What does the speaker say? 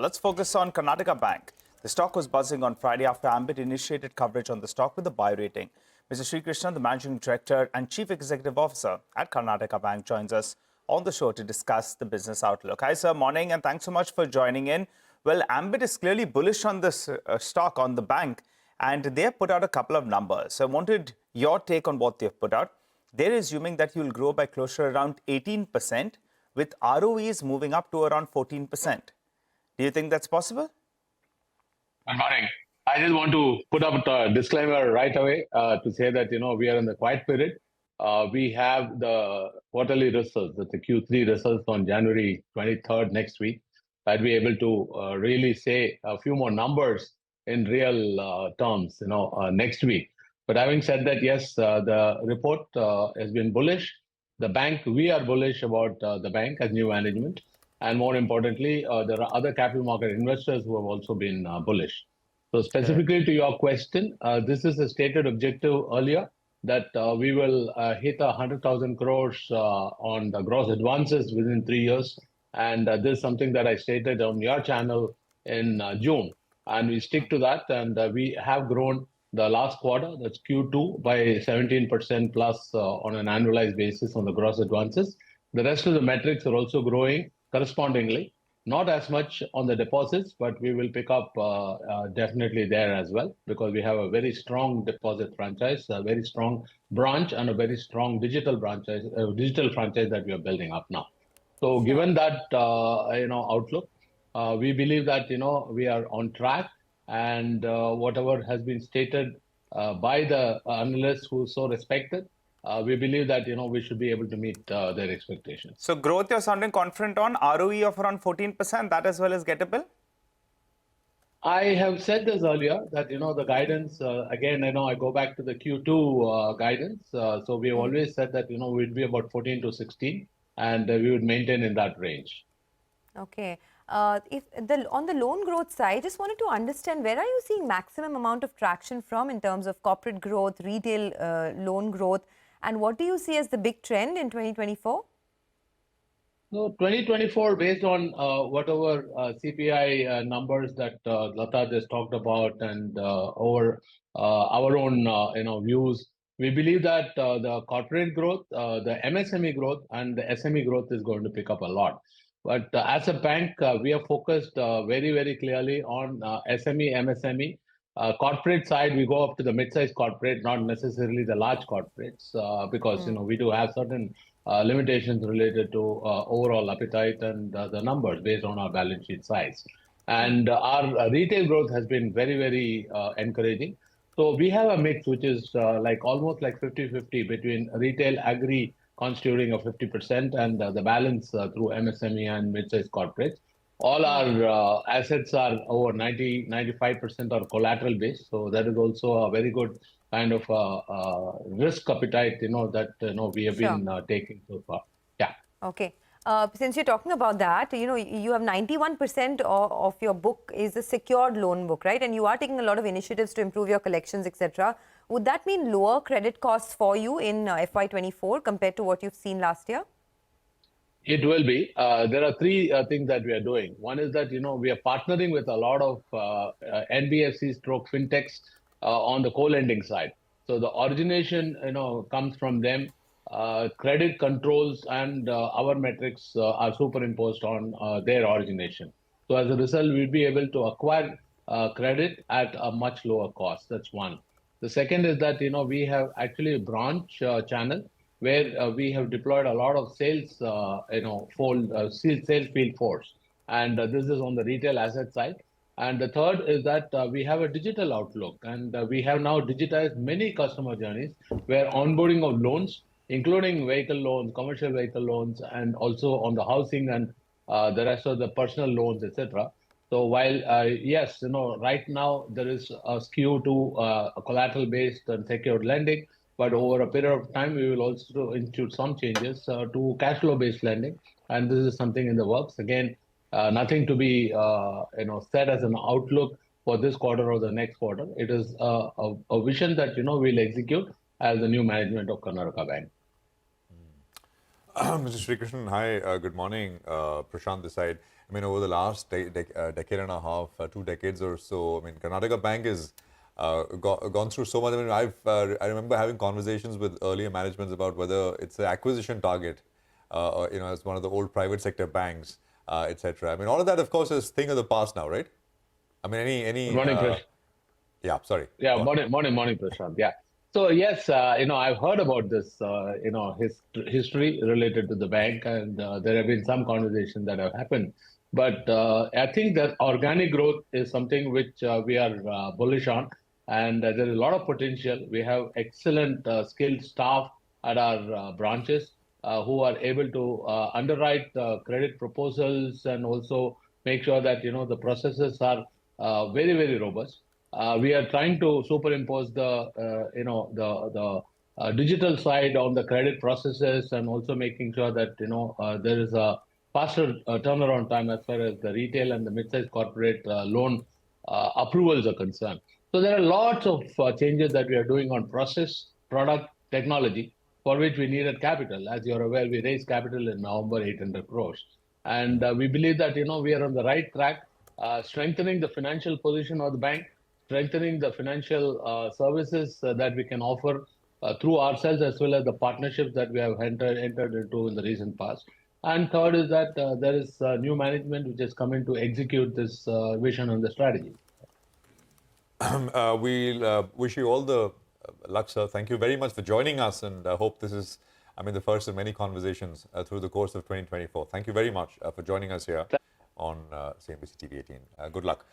Let's focus on Karnataka Bank. The stock was buzzing on Friday after Ambit initiated coverage on the stock with a buy rating. Mr. Srikrishnan, the Managing Director and Chief Executive Officer at Karnataka Bank, joins us on the show to discuss the business outlook. Hi, sir. Morning, and thanks so much for joining in. Well, Ambit is clearly bullish on this stock, on the bank, and they have put out a couple of numbers. So I wanted your take on what they've put out. They're assuming that you'll grow by close to around 18%, with ROEs moving up to around 14%. Do you think that's possible? Good morning. I just want to put up a disclaimer right away to say that, we are in the quiet period. We have the quarterly results, the Q3 results on January 23rd next week. I'd be able to really say a few more numbers in real terms, next week. But having said that, yes, the report has been bullish. The bank, we are bullish about the bank as new management. And more importantly, there are other capital market investors who have also been bullish. So specifically to your question, this is a stated objective earlier that we will hit 100,000 crores on the gross advances within 3 years. And this is something that I stated on your channel in June. And we stick to that. And we have grown the last quarter, that's Q2, by 17% plus on an annualized basis on the gross advances. The rest of the metrics are also growing correspondingly. Not as much on the deposits, but we will pick up definitely there as well, because we have a very strong deposit franchise, a very strong branch, and a very strong digital franchise that we are building up now. So given that outlook, we believe that we are on track, and whatever has been stated by the analysts who so respected, we believe that we should be able to meet their expectations. So growth, you're sounding confident on ROE of around 14%, that as well as gettable? I have said this earlier that the guidance again, I go back to the Q2 guidance. So we have always said that we'd be about 14 to 16, and we would maintain in that range. Okay. On the loan growth side, just wanted to understand, where are you seeing maximum amount of traction from in terms of corporate growth, retail loan growth, and what do you see as the big trend in 2024? So 2024, based on whatever CPI numbers that Lata just talked about, and over our own views, we believe that the corporate growth, the MSME growth, and the SME growth is going to pick up a lot. But as a bank, we are focused very, very clearly on SME, MSME. Corporate side, we go up to the mid-sized corporate, not necessarily the large corporates, because we do have certain limitations related to overall appetite and the numbers based on our balance sheet size. And our retail growth has been very, very encouraging. So we have a mix which is almost like 50-50 between retail, agri constituting of 50%, and the balance through MSME and mid-sized corporates. All our assets are over 95% are collateral based. So that is also a very good kind of risk appetite, that we have been taking so far. Yeah. Okay. Since you're talking about that, you have 91% of your book is a secured loan book, right? And you are taking a lot of initiatives to improve your collections, etc. Would that mean lower credit costs for you in FY24 compared to what you've seen last year? It will be. There are three things that we are doing. One is that, we are partnering with a lot of NBFCs stroke fintechs on the co-lending side. So the origination, comes from them. Credit controls and our metrics are superimposed on their origination. So as a result, we'll be able to acquire credit at a much lower cost. That's one. The second is that, we have actually a branch channel where we have deployed a lot of sales, sales field force. And this is on the retail asset side. And the third is that we have a digital outlook. And we have now digitized many customer journeys where onboarding of loans, including vehicle loans, commercial vehicle loans, and also on the housing and the rest of the personal loans, etc. So while, yes, right now there is a skew to collateral-based and secured lending, but over a period of time, we will also institute some changes to cash flow-based lending. And this is something in the works. Again, nothing to be said as an outlook for this quarter or the next quarter. It is a vision that we'll execute as the new management of Karnataka Bank. Mr. Srikrishnan, hi, good morning. Prashant this side. I mean, over the last decade and a half, 2 decades or so, I mean, Karnataka Bank is gone through so much. I mean, I remember having conversations with earlier managements about whether it's an acquisition target, as one of the old private sector banks, etc. I mean, all of that, of course, is thing of the past now, right? I mean, Good morning, Prashant. Yeah, sorry. Yeah, morning, Prashant. Yeah. So yes, I've heard about this, history related to the bank, and there have been some conversations that have happened. But I think that organic growth is something which we are bullish on, and there is a lot of potential. We have excellent skilled staff at our branches who are able to underwrite credit proposals and also make sure that the processes are very, very robust. We are trying to superimpose the digital side on the credit processes, and also making sure that there is a faster turnaround time as far as the retail and the mid-sized corporate loan approvals are concerned. So there are lots of changes that we are doing on process, product, technology, for which we needed capital. As you're aware, we raised capital in November, 800 crores. And we believe that we are on the right track, strengthening the financial position of the bank, strengthening the financial services that we can offer through ourselves, as well as the partnerships that we have entered into in the recent past. And third is that there is new management which is coming to execute this vision and the strategy. We'll wish you all the luck, sir. Thank you very much for joining us, and I hope this is, the first of many conversations through the course of 2024. Thank you very much for joining us here on CNBC TV18. Good luck.